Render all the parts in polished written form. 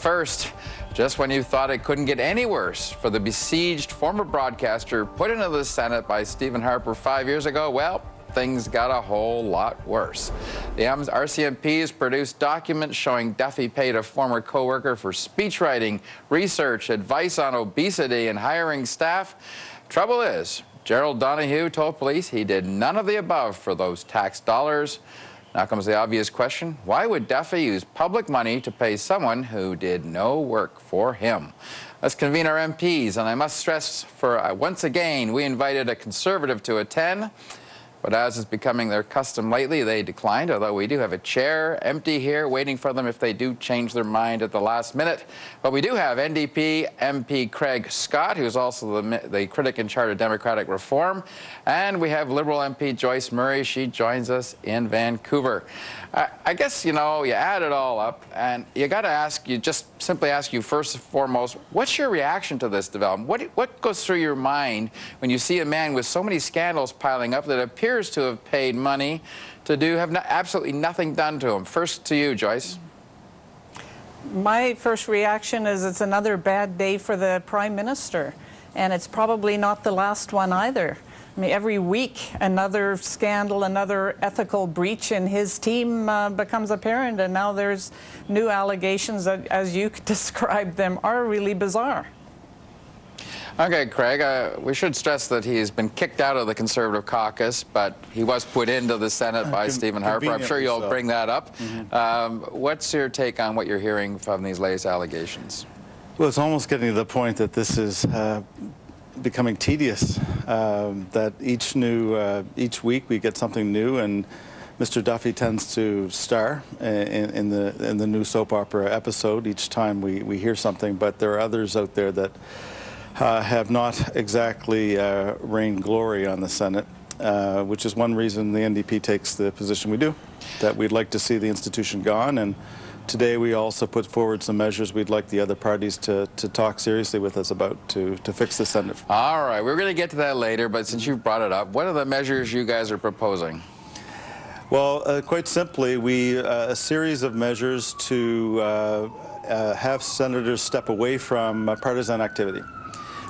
first, just when you thought it couldn't get any worse for the besieged former broadcaster put into the Senate by Stephen Harper 5 years ago, well, things got a whole lot worse. The RCMP's produced documents showing Duffy paid a former co-worker for speechwriting, research, advice on obesity, and hiring staff. Trouble is, Gerald Donahue told police he did none of the above for those tax dollars. Now comes the obvious question, why would Duffy use public money to pay someone who did no work for him? Let's convene our MPs, and I must stress for once again, we invited a Conservative to attend. But as is becoming their custom lately, they declined, although we do have a chair empty here waiting for them if they do change their mind at the last minute. But we do have NDP MP Craig Scott, who's also the critic in charge of Democratic Reform. And we have Liberal MP Joyce Murray. She joins us in Vancouver. I guess, you know, you add it all up, and you got to ask, just simply ask you first and foremost, what's your reaction to this development? What goes through your mind when you see a man with so many scandals piling up that appears to have paid money to have absolutely nothing done to him? First to you, Joyce. My first reaction is it's another bad day for the Prime Minister, and it's probably not the last one either. I mean, every week, another scandal, another ethical breach in his team becomes apparent, and now there's new allegations that, as you described them, are really bizarre. Okay, Craig, we should stress that he's been kicked out of the Conservative caucus, but he was put into the Senate by Stephen Harper. I'm sure you'll bring that up. What's your take on what you're hearing from these latest allegations? Well, it's almost getting to the point that this is becoming tedious, that each week we get something new, and Mr. Duffy tends to star in the new soap opera episode each time we hear something, but there are others out there that have not exactly rained glory on the Senate, which is one reason the NDP takes the position we do, that we'd like to see the institution gone. And today we also put forward some measures we'd like the other parties to talk seriously with us about to fix the Senate. All right, we're going to get to that later, but since you've brought it up, what are the measures you guys are proposing? Well, quite simply, a series of measures to have senators step away from partisan activity,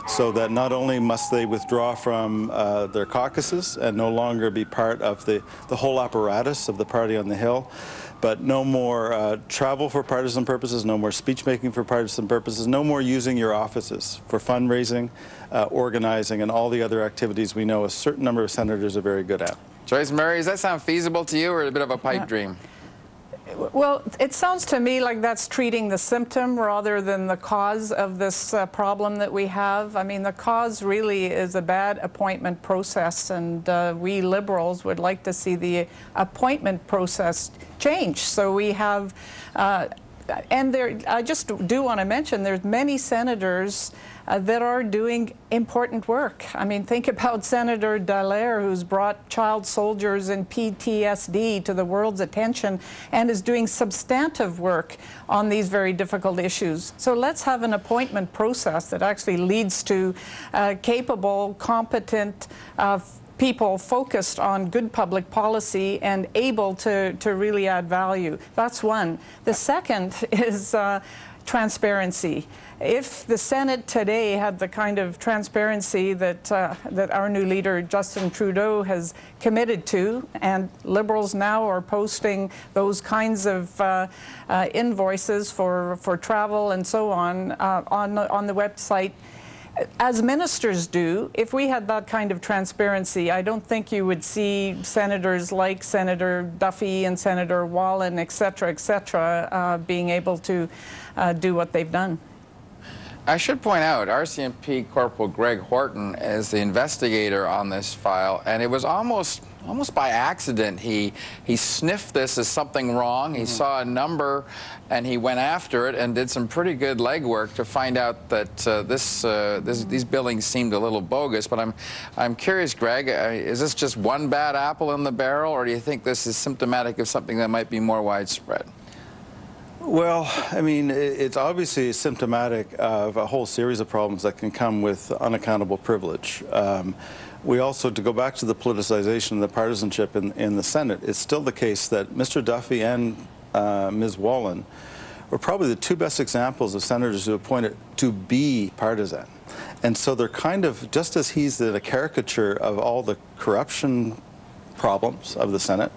so that not only must they withdraw from their caucuses and no longer be part of the whole apparatus of the party on the Hill, but no more travel for partisan purposes, no more speech making for partisan purposes, no more using your offices for fundraising, organizing, and all the other activities we know a certain number of senators are very good at. Joyce Murray, does that sound feasible to you, or a bit of a pipe dream? Well, it sounds to me like that's treating the symptom rather than the cause of this problem that we have. I mean, the cause really is a bad appointment process, and we Liberals would like to see the appointment process change. So we have, and I just do want to mention, there's many senators that are doing important work. I mean, think about Senator Dallaire, who's brought child soldiers and PTSD to the world's attention and is doing substantive work on these very difficult issues. So let's have an appointment process that actually leads to capable, competent people focused on good public policy and able to really add value. That's one. The second is transparency. If the Senate today had the kind of transparency that our new leader Justin Trudeau has committed to, and Liberals now are posting those kinds of invoices for travel and so on the website, as ministers do, if we had that kind of transparency, I don't think you would see senators like Senator Duffy and Senator Wallen, et cetera, being able to do what they've done. I should point out, RCMP Corporal Greg Horton is the investigator on this file, and it was almost by accident he sniffed this as something wrong. He saw a number, and he went after it and did some pretty good legwork to find out that these billings seemed a little bogus. But I'm curious, Greg, is this just one bad apple in the barrel, or do you think this is symptomatic of something that might be more widespread? Well, I mean, it's obviously symptomatic of a whole series of problems that can come with unaccountable privilege. We also, to go back to the politicization and the partisanship in the Senate, it's still the case that Mr. Duffy and Ms. Wallen were probably the two best examples of senators who appointed to be partisan. And so they're kind of, just as he's the caricature of all the corruption problems of the Senate,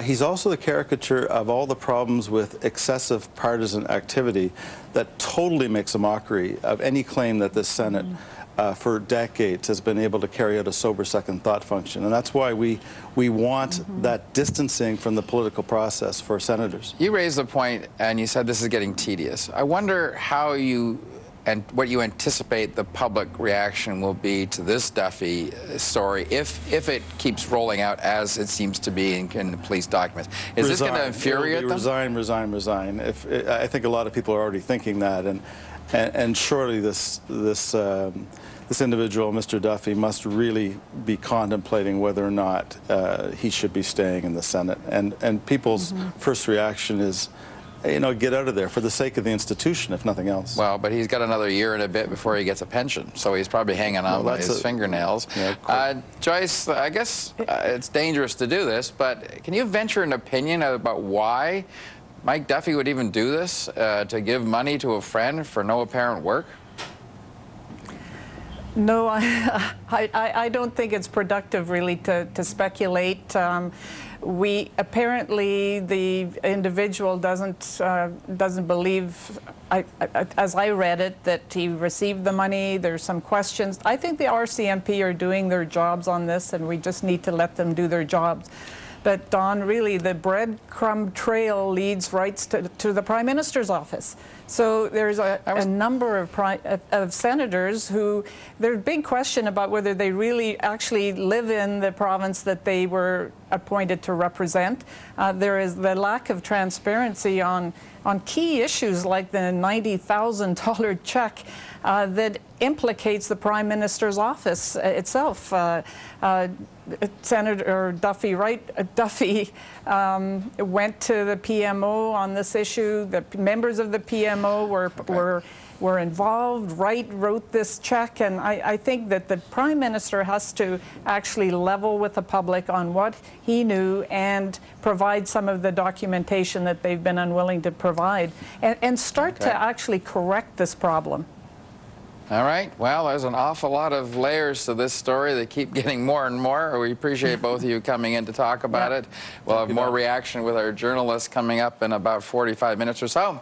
he's also the caricature of all the problems with excessive partisan activity that totally makes a mockery of any claim that this Senate for decades has been able to carry out a sober second thought function. And that's why we want that distancing from the political process for senators. You raised the point, and you said this is getting tedious. I wonder how you and what you anticipate the public reaction will be to this Duffy story if it keeps rolling out as it seems to be in the police documents. Is this going to infuriate them? Resign, resign, resign. I think a lot of people are already thinking that, and surely this individual, Mr. Duffy, must really be contemplating whether or not he should be staying in the Senate. And people's first reaction is, you know, get out of there for the sake of the institution, if nothing else. Well, but he's got another year and a bit before he gets a pension, so he's probably hanging on by his fingernails. Yeah, Joyce, I guess it's dangerous to do this, but can you venture an opinion about why Mike Duffy would even do this, to give money to a friend for no apparent work? No, I don't think it's productive, really, to speculate. Apparently the individual doesn't believe, as I read it, that he received the money. There's some questions. I think the RCMP are doing their jobs on this, and we just need to let them do their jobs. But Don, really, the breadcrumb trail leads right to the Prime Minister's office. So there's a number of senators who, there's a big question about whether they really actually live in the province that they were appointed to represent. There is the lack of transparency on key issues like the $90,000 check that implicates the Prime Minister's office itself. Senator Duffy, Duffy went to the PMO on this issue. The members of the PMO were involved. Wright wrote this check, and I think that the Prime Minister has to actually level with the public on what he knew and provide some of the documentation that they've been unwilling to provide, and start to actually correct this problem. All right. Well, there's an awful lot of layers to this story that keep getting more and more. We appreciate both of you coming in to talk about it. We'll have more reaction with our journalists coming up in about 45 minutes or so.